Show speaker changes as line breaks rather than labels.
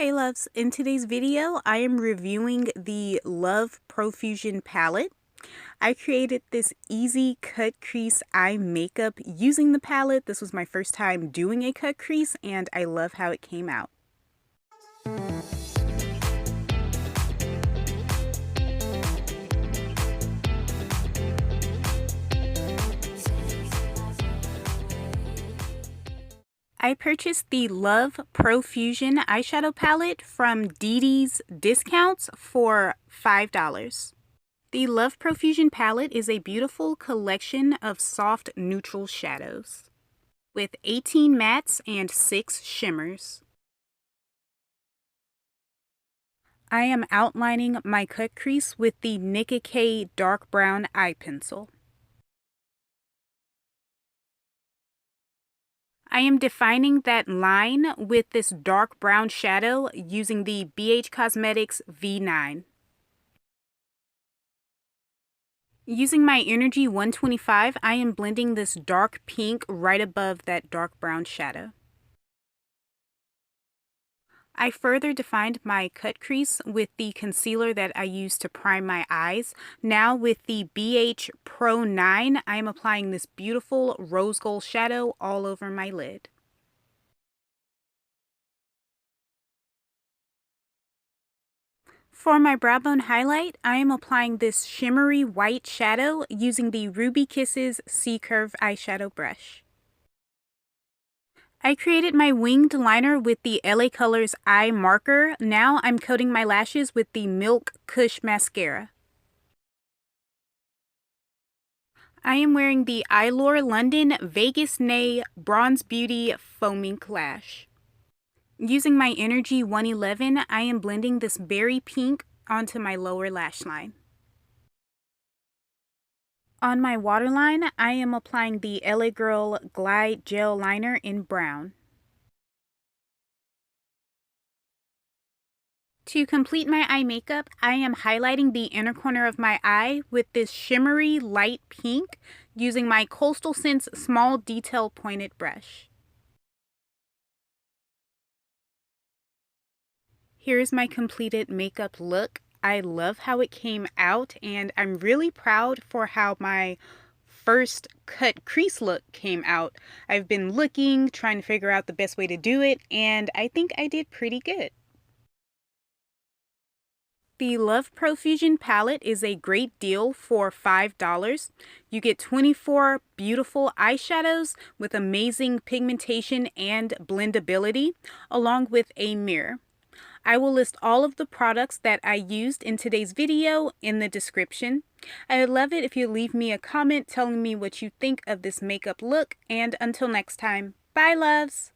Hey loves, in today's video I am reviewing the Love Profusion palette. I created this easy cut crease eye makeup using the palette. This was my first time doing a cut crease and I love how it came out. I purchased the Love Profusion Eyeshadow Palette from DD's Discounts for $5. The Love Profusion Palette is a beautiful collection of soft neutral shadows with 18 mattes and 6 shimmers. I am outlining my cut crease with the Nicka K dark brown eye pencil. I am defining that line with this dark brown shadow using the BH Cosmetics V9. Using my Energy 125, I am blending this dark pink right above that dark brown shadow. I further defined my cut crease with the concealer that I used to prime my eyes. Now with the BH Pro 9, I am applying this beautiful rose gold shadow all over my lid. For my brow bone highlight, I am applying this shimmery white shadow using the Ruby Kisses C-Curve eyeshadow brush. I created my winged liner with the LA Colors eye marker. Now I'm coating my lashes with the Milk Kush mascara. I am wearing the Eyelure London Vegas Nay Bronze Beauty Faux Mink lash. Using my Energy 111, I am blending this berry pink onto my lower lash line. On my waterline, I am applying the LA Girl Glide Gel Liner in brown. To complete my eye makeup, I am highlighting the inner corner of my eye with this shimmery light pink using my Coastal Scents Small Detail Pointed Brush. Here's my completed makeup look. I love how it came out and I'm really proud for how my first cut crease look came out. I've been looking, trying to figure out the best way to do it, and I think I did pretty good. The Love Profusion palette is a great deal for $5. You get 24 beautiful eyeshadows with amazing pigmentation and blendability, along with a mirror. I will list all of the products that I used in today's video in the description. I would love it if you leave me a comment telling me what you think of this makeup look, and until next time, bye loves!